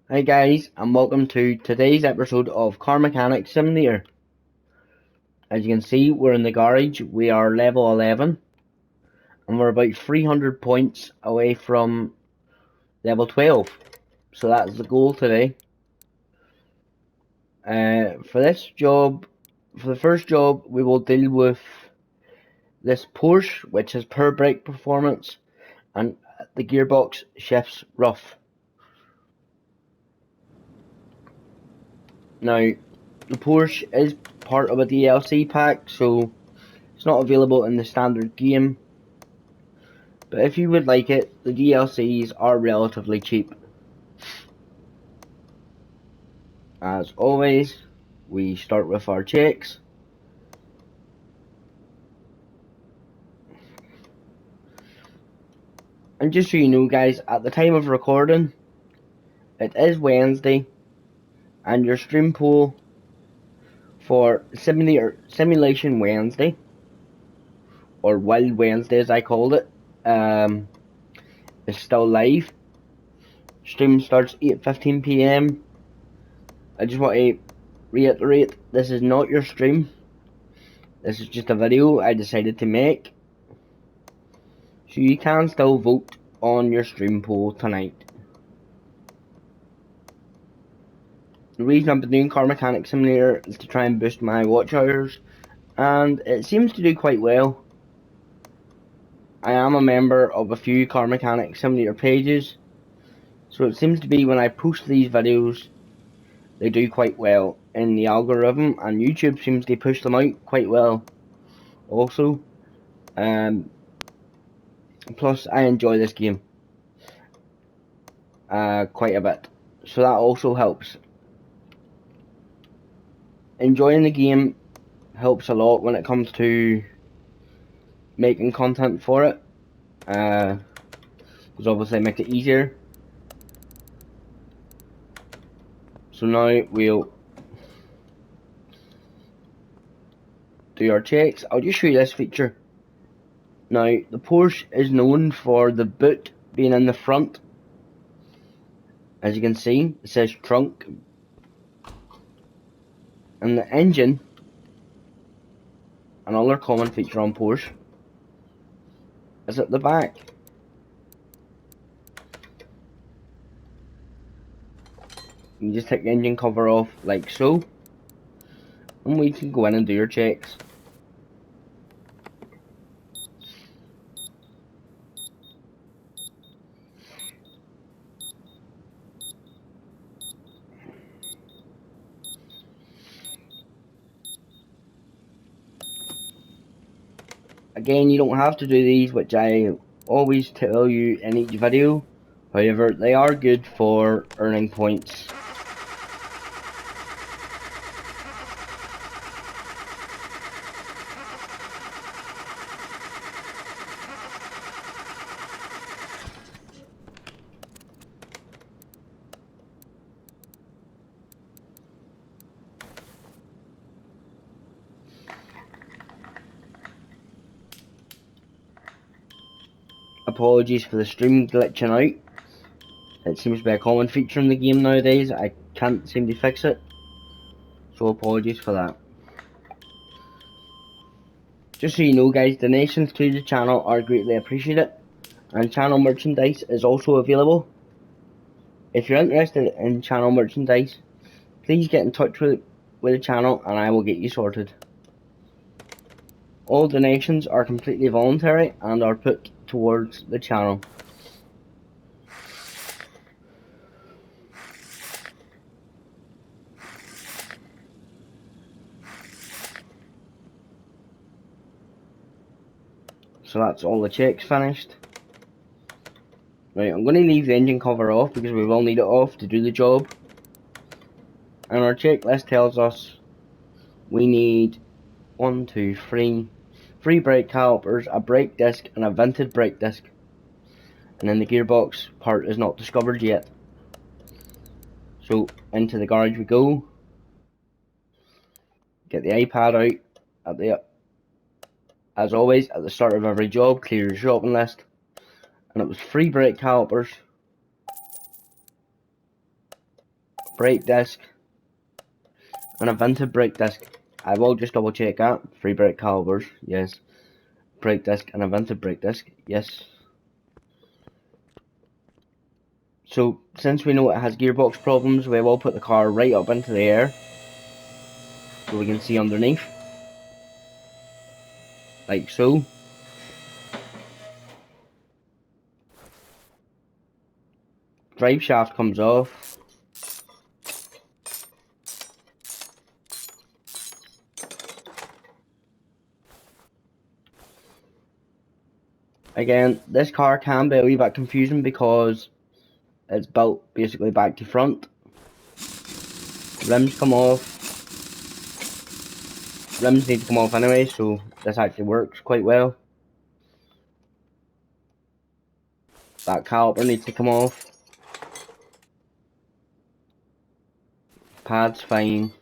Hi guys, and welcome to today's episode of Car Mechanic Simulator. As you can see, we're in the garage. We are level 11, and we're about 300 points away from level 12. So that's the goal today. For the first job, we will deal with this Porsche, which has poor brake performance, and the gearbox shifts rough. Now, the Porsche is part of a DLC pack, so it's not available in the standard game, but if you would like it, the DLCs are relatively cheap. As always, we start with our checks. And just so you know guys, at the time of recording, it is Wednesday, and your stream pool for Simulation Wednesday, or Wild Wednesday as I called it, is still live. Stream starts 8:15 PM. I just want to reiterate, this is not your stream. This is just a video I decided to make. So you can still vote on your stream poll tonight. The reason I've been doing Car Mechanic Simulator is to try and boost my watch hours, and it seems to do quite well. I am a member of a few Car Mechanic Simulator pages, so it seems to be when I post these videos, they do quite well in the algorithm, and YouTube seems to push them out quite well also. Plus I enjoy this game quite a bit, so that also helps. Enjoying the game helps a lot when it comes to making content for it, because obviously it makes it easier. So now we'll do our checks. I'll just show you this feature. Now the Porsche is known for the boot being in the front. As you can see, it says trunk, and the engine, another common feature on Porsche, is at the back. You just take the engine cover off like so, and we can go in and do your checks. Again, you don't have to do these, which I always tell you in each video. However, they are good for earning points. Apologies for the stream glitching out. It seems to be a common feature in the game nowadays. I can't seem to fix it, so apologies for that. Just so you know guys, donations to the channel are greatly appreciated, and channel merchandise is also available. If you're interested in channel merchandise, please get in touch with the channel and I will get you sorted. All donations are completely voluntary and are put towards the channel. So that's all the checks finished. Right, I'm going to leave the engine cover off because we will need it off to do the job. And our checklist tells us we need 3 brake calipers, a brake disc and a vented brake disc. And then the gearbox part is not discovered yet. So into the garage we go. Get the iPad out. As always, at the start of every job, clear your shopping list. And it was 3 brake calipers, brake disc, and a vented brake disc. I will just double check that. 3 brake calipers, yes. Brake disc and a vented brake disc, yes. So, since we know it has gearbox problems, we will put the car right up into the air so we can see underneath. Like so. Drive shaft comes off. Again, this car can be a wee bit confusing because it's built basically back to front. Rims come off. Rims need to come off anyway, so this actually works quite well. That caliper needs to come off. Pad's fine.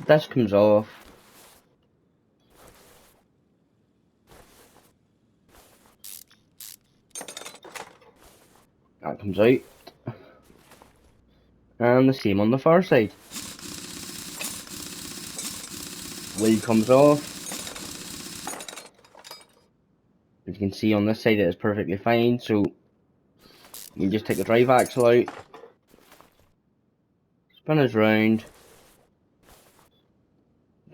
This comes off. That comes out. And the same on the far side. Wheel comes off. As you can see on this side it is perfectly fine, so you can just take the drive axle out, spin us round,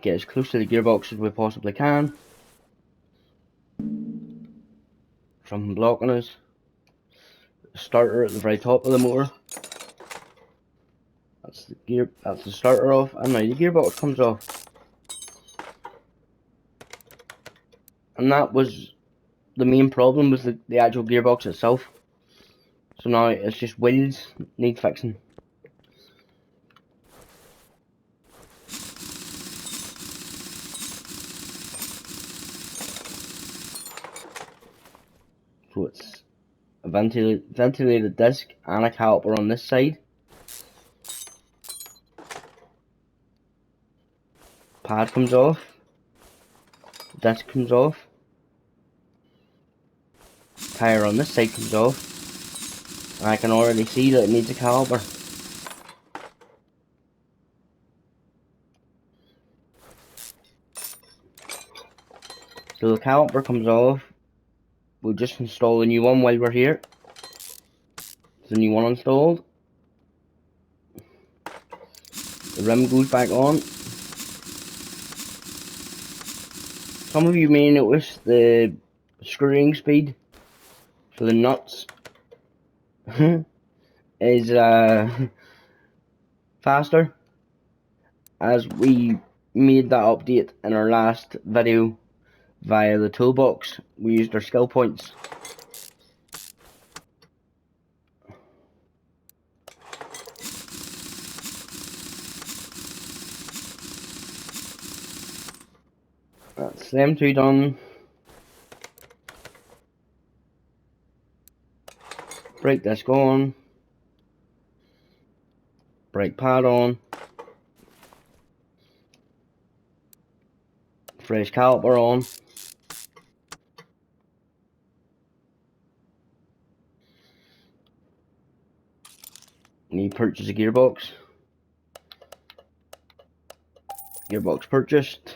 get as close to the gearbox as we possibly can. Something blocking us. Starter at the very top of the motor. That's the starter off, and now the gearbox comes off. And that was the main problem, was the actual gearbox itself. So now it's just wheels need fixing. So it's a ventilated disc and a caliper on this side. Pad comes off. Disc comes off. Tire on this side comes off. And I can already see that it needs a caliper. So the caliper comes off. We'll just install a new one while we're here. There's a new one installed. The rim goes back on. Some of you may notice the screwing speed for the nuts is faster, as we made that update in our last video via the toolbox. We used our skill points. That's them two done. Brake disc on. Brake pad on. Fresh caliper on. Need to purchase a gearbox. Gearbox purchased.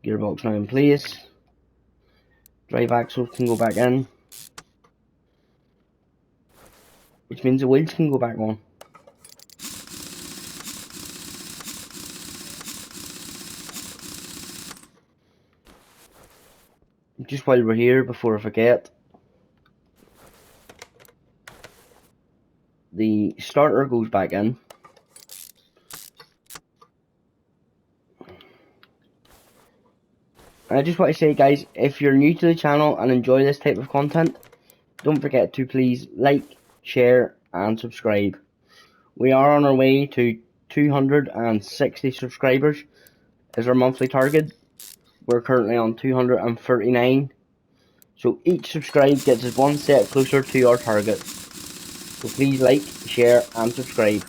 Gearbox now in place. Drive axle can go back in, which means the wheels can go back on. Just while we're here, before I forget, the starter goes back in. And I just want to say, guys, if you're new to the channel and enjoy this type of content, don't forget to please like, share and subscribe. We are on our way to 260 subscribers is our monthly target. We're currently on 239. So each subscribe gets us one step closer to our target. So please like, share and subscribe.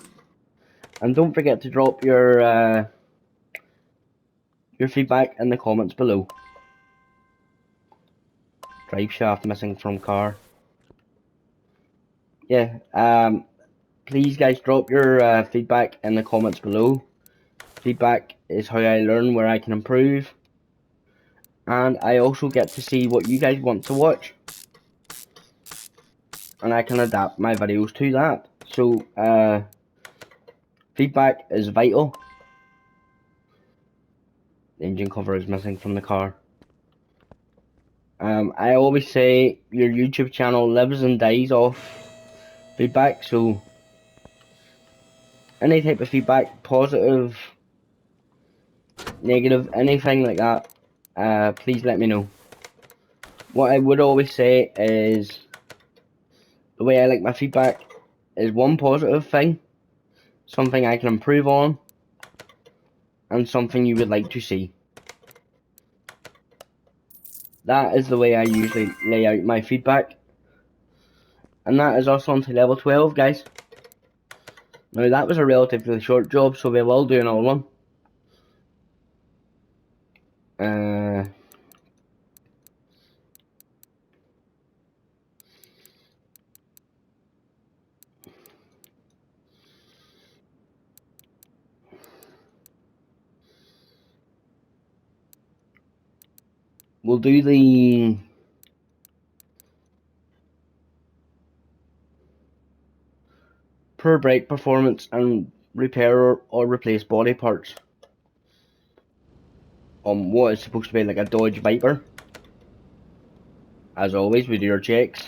And don't forget to drop your feedback in the comments below. Drive shaft missing from car. Yeah, please guys drop your feedback in the comments below. Feedback is how I learn where I can improve. And I also get to see what you guys want to watch. And I can adapt my videos to that. So, feedback is vital. The engine cover is missing from the car. I always say your YouTube channel lives and dies off feedback, so any type of feedback, positive, negative, anything like that, please let me know. What I would always say is, the way I like my feedback is one positive thing, something I can improve on, and something you would like to see. That is the way I usually lay out my feedback. And that is us on to level 12, guys. Now that was a relatively short job, so we will do another one. We'll do the per brake performance and repair or replace body parts on what is supposed to be like a Dodge Viper. As always, we do our checks.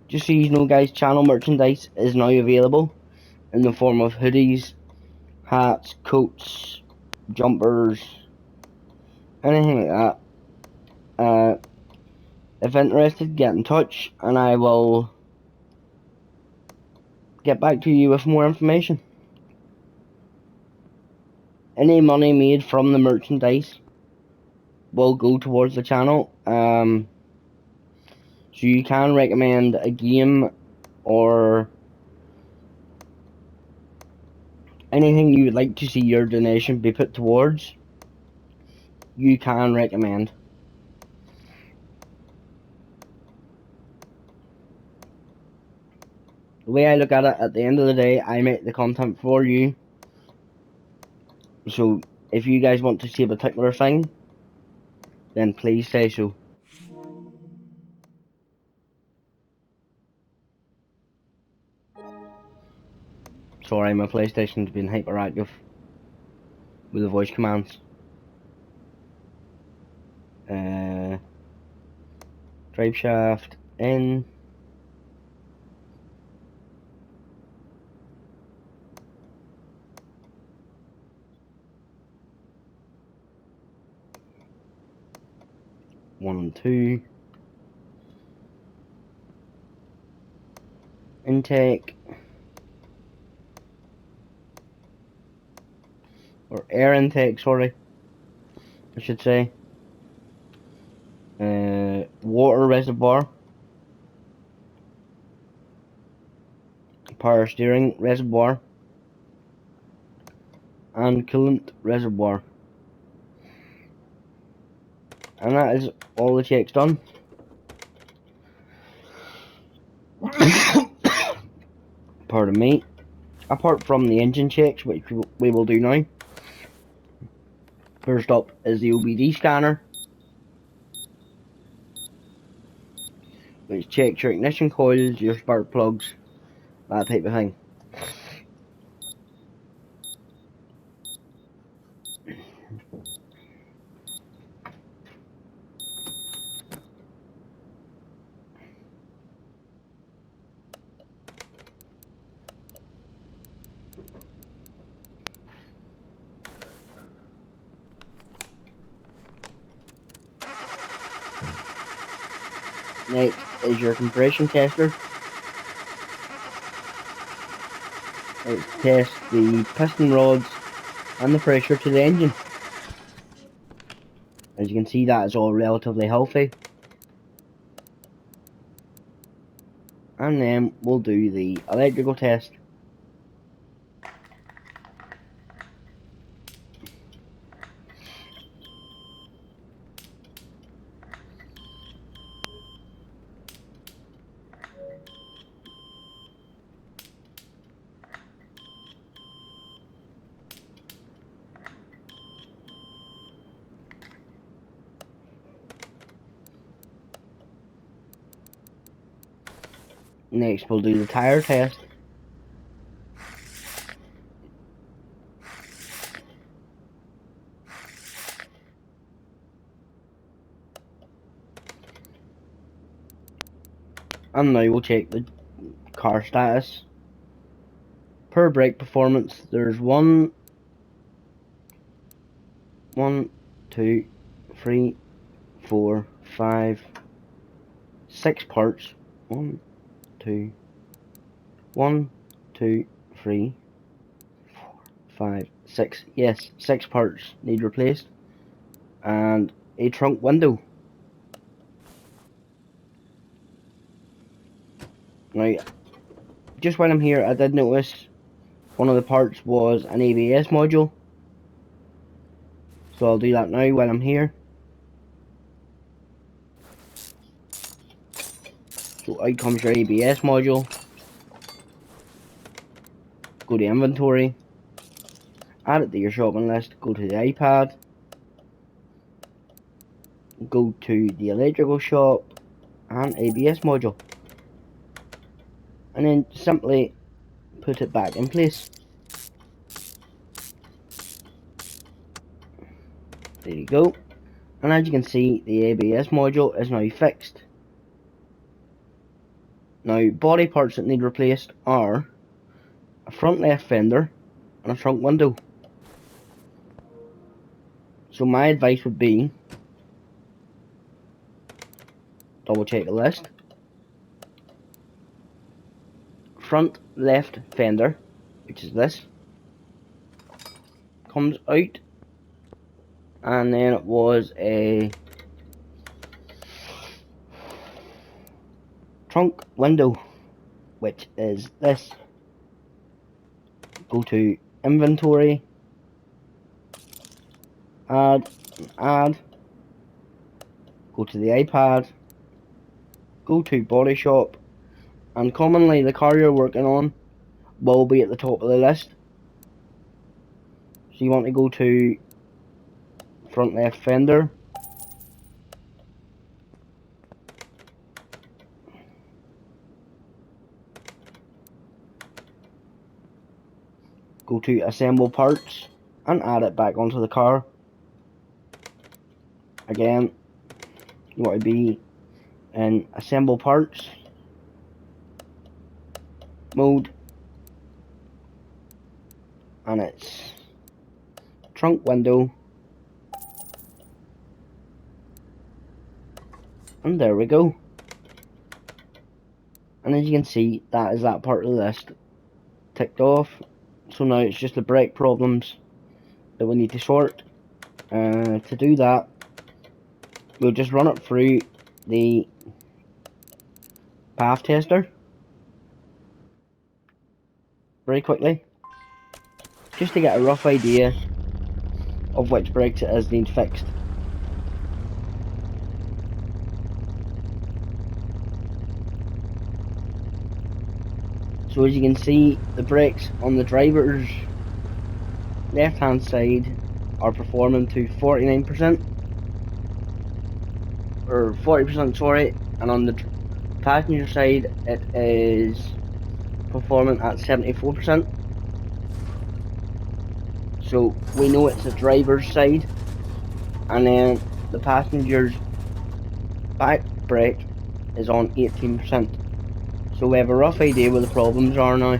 Just so you know, guys, channel merchandise is now available in the form of hoodies, hats, coats, jumpers, anything like that. If interested, get in touch and I will get back to you with more information. Any money made from the merchandise will go towards the channel. So you can recommend a game or anything you would like to see your donation be put towards. You can recommend. The way I look at it, at the end of the day, I make the content for you. So if you guys want to see a particular thing, then please say so. Sorry, my PlayStation's been hyperactive with the voice commands. Drive shaft in. One and two. Intake. Or air intake, sorry. I should say. Water reservoir. Power steering reservoir. And coolant reservoir. And that is all the checks done. Pardon me. Apart from the engine checks, which we will do now. First up is the OBD scanner, which checks your ignition coils, your spark plugs, that type of thing. Next is your compression tester. It tests the piston rods and the pressure to the engine. As you can see, that is all relatively healthy. and then we'll do the electrical test. Next we'll do the tire test. And now we'll check the car status. Per brake performance, there's 1, 2, 3, 4, 5, 6 parts. 1, 2, 1, 2, 3, 4, 5, 6. Yes, 6 parts need replaced. And a trunk window. Now, just while I'm here, I did notice one of the parts was an ABS module. So I'll do that now while I'm here. So out comes your ABS module. Go to inventory. Add it to your shopping list. Go to the iPad. Go to the electrical shop and ABS module. And then simply put it back in place. There you go. And as you can see, the ABS module is now fixed. Now, body parts that need replaced are a front left fender and a front window. So my advice would be, double check the list. Front left fender, which is this, comes out, and then it was a trunk window, which is this. Go to inventory, add, go to the iPad, go to body shop, and commonly the car you're working on will be at the top of the list. So you want to go to front left fender, go to assemble parts and add it back onto the car. Again, you want to be in assemble parts mode, and it's trunk window, and there we go. And as you can see, that is that part of the list ticked off. So now it's just the brake problems that we need to sort. To do that, we'll just run it through the path tester very quickly, just to get a rough idea of which brakes it is need fixed. So as you can see, the brakes on the driver's left hand side are performing to 49%, or 40%, sorry, and on the passenger side it is performing at 74%. So we know it's the driver's side, and then the passenger's back brake is on 18%. So we have a rough idea where the problems are now.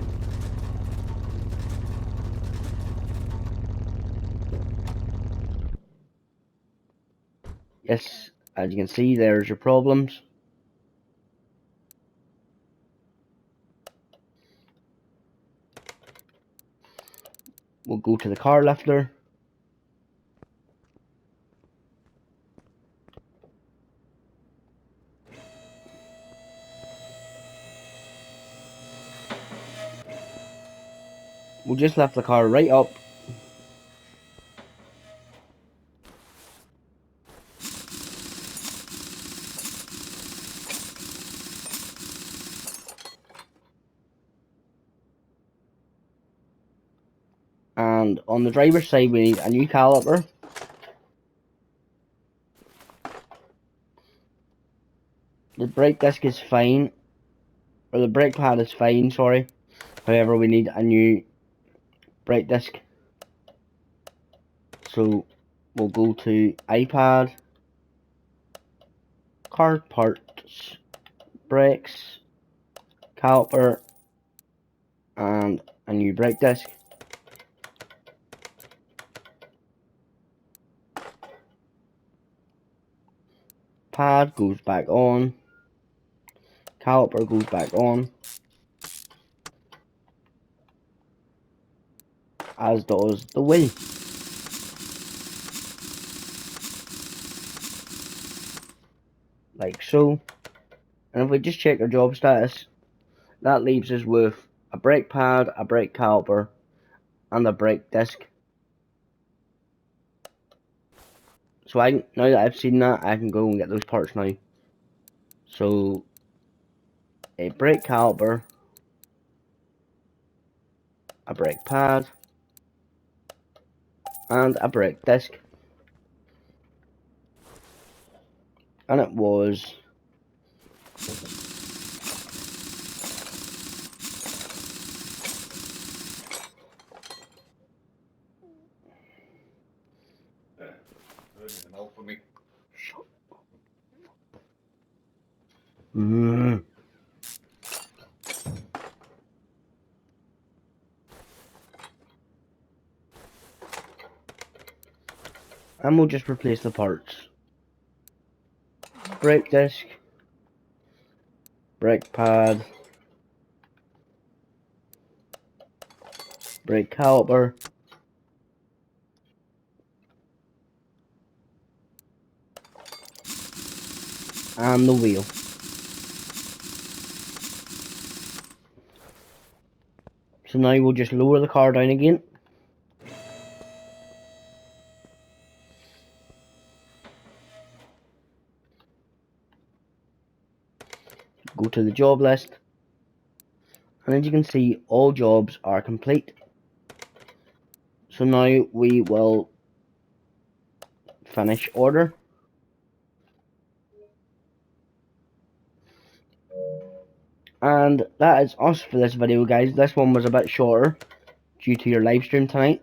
Yes, as you can see, there's your problems. We'll go to the car lifter. We'll just lift the car right up. And on the driver's side we need a new caliper. The brake disc is fine, or the brake pad is fine, sorry. However, we need a new brake disc. So we'll go to iPad, car parts, brakes, caliper, and a new brake disc. Pad goes back on, caliper goes back on, as does the wheel. Like so. And if we just check our job status, that leaves us with a brake pad, a brake caliper, and a brake disc. So now that I've seen that, I can go and get those parts now. So a brake caliper, a brake pad, and a brake disc. And it was and we'll just replace the parts. Brake disc, brake pad, brake caliper, and the wheel. So now we'll just lower the car down again. Go to the job list, and as you can see, all jobs are complete. So now we will finish order. And that is us for this video, guys. This one was a bit shorter due to your live stream tonight.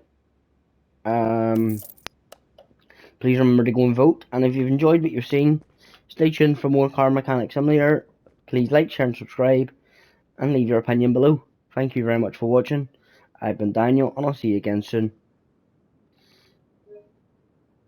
Please remember to go and vote, and if you've enjoyed what you've seen, stay tuned for more Car Mechanic Simulator. Please like, share and subscribe, and leave your opinion below. Thank you very much for watching. I've been Daniel, and I'll see you again soon.